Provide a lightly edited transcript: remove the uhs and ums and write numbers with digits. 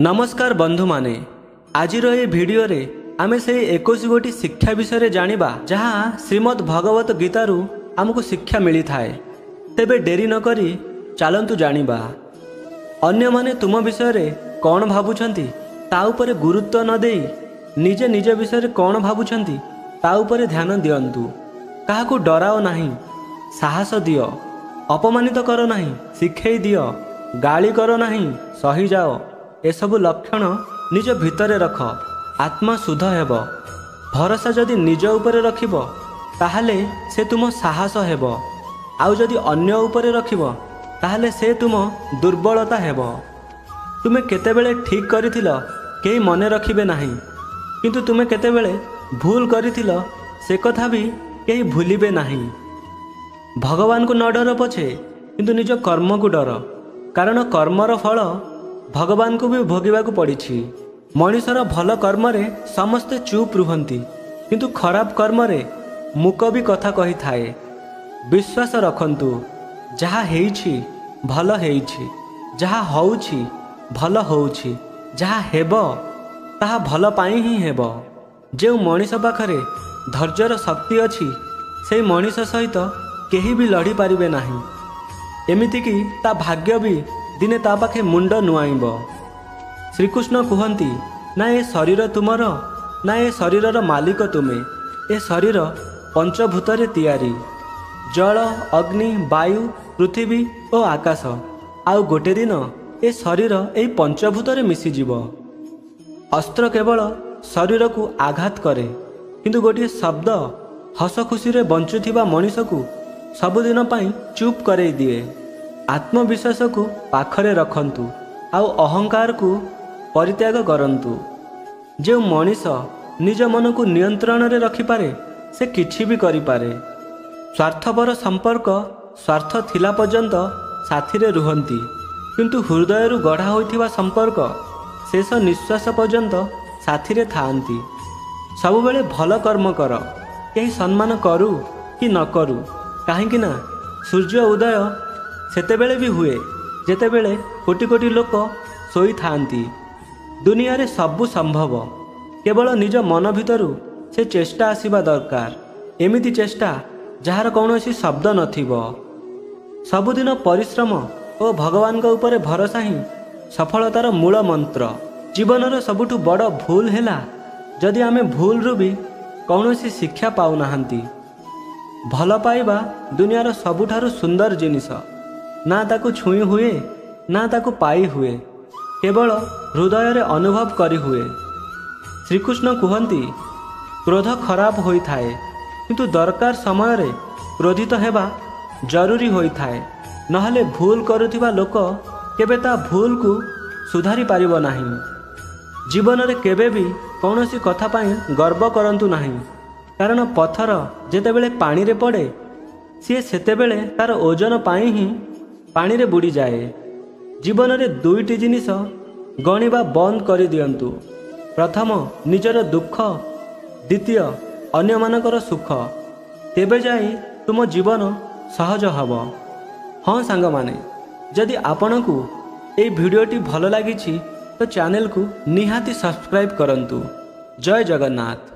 नमस्कार बंधु माने आज ये भिडियो रे आमे से 21 गोटी शिक्षा विषय जानिबा जहाँ श्रीमद् भगवत गीतारू आमको शिक्षा मिली थाए। तेबे डेरी न करी चलंतु जानिबा अन्य माने तुम विषय रे कौन भाबुछंती ता उपरे गुरुत्व न देई निजे निज विषय रे कौन भाबुछंती ता उपरे ध्यान दियंतु। काहाकू डराओ नहीं, साहस दियो, अपमानित करो नहीं, शिखई दियो, गाली करो नहीं, सही जाओ। एसबु लक्षण निज भितरे रख, आत्मा शुद्ध हेब। भरोसा जदि निज उपरे रखिब ताहले से तुम साहस हेब, आउ जदि अन्य उपरे रखिब ताहले से तुम दुर्बलता हेब। तुमे केतेबेले ठीक करिथिलो केही मने रखिबे नाही, किंतु तुमे केतेबेले भूल करिथिलो से कथा भी केही भूलिबे नाही। भगवान को न डर पछे किंतु निज कर्म को डर, कारण कर्मर फल भगवान को भी भोगिबाकू पड़िछि। मनीषर भल कर्म रे समस्ते चुप रुहंती, किंतु खराब कर्म रे मुक भी कथा कही थाए। विश्वास रखंतु, जहा हेइछि भल हेइछि, जहा होउछि भल होउछि, जहा हेबो ताहा भल पाई ही हेबो। जे मनीष पाखरे धैर्यर शक्ति अछि से मनीष सहित केही भी लड़ी पारिबे नाही। एमिति कि ता भाग्य भी दिने ता पाखे मुंड नुआइब। श्रीकृष्ण कहती ना ए शरीर तुमर, ना ए शरीरर मालिक तुमे। ए शरीर पंचभूतरे तैयारी, जल, अग्नि, वायु, पृथ्वी और आकाश। आउ गोटे दिन ए शरीर एई पंचभूतरे मिसिजिव। अस्त्र केवल शरीर को आघात करे, किंतु गोटे शब्द हस खुशी रे बंचुथिबा मनीष को सबुदिन पाई चुप करई दिए। आत्मविश्वास को पाखरे रखंतु, आउ अहंकार को परित्याग करंतु। जो मनीष निज मन को नियंत्रण रे रखिपारे से किछि भी करिपारे। स्वार्थपर संपर्क स्वार्थ थिला पर्यंत साथी रे रुहंती, किंतु हृदय रु गढ़ा होइथिबा संपर्क शेष निश्वास पर्यंत साथी रे थांती। सबुबेले भल कर्म कर, केही सम्मान करू कि न करू, काहेकि ना सूर्य उदय सेतेबेले भी हुए जेतेबेले कोटि कोटि लोक सोई थांती। दुनिया रे सबु संभव, केवल निज मन भितरु से चेष्टा आसीबा दरकार। एमिति चेष्टा जहार कौनसी शब्द नथिबो। सबुदिन परिश्रम और भगवान के ऊपर भरोसा ही सफलतार मूल मंत्र। जीवनर सबुठु बड़ भूल हैला जदि आमे भूल रु भी कौनसी शिक्षा पाउ नाहंती। भल पाइबा दुनियार सबुठारु सुंदर जिनिस। ना ताकू छुई हुए, ना ताकू पाई हुए, केवल हृदय रे अनुभव करी हुए। श्रीकृष्ण कहती क्रोध खराब होई थाए, किंतु दरकार समय रे क्रोधित हेबा जरूरी होई थाए। नहले भूल करुथिबा लोक केबे ता भूल को सुधारी पारिबो नाही। जीवन रे केबे भी कौनसी कथा पाई गर्व करंतु नाही, कारण पत्थर जेतेबेले पानी रे पड़े सी सेतेबेले तार ओजन पाई ही पानी रे बुड़ी जाए। जीवन रे दुईटी जिनिस गणिबा बंद करि दियंतु। प्रथम निजर दुख, द्वितीय अन्य मानकर सुख। तेबे जाई तुम जीवन सहज हब। हाँ सांग माने, जदि आपनकू ए भिडियोटी भल लागिछि तो चैनल को निहाती सब्सक्राइब करंतु। जय जगन्नाथ।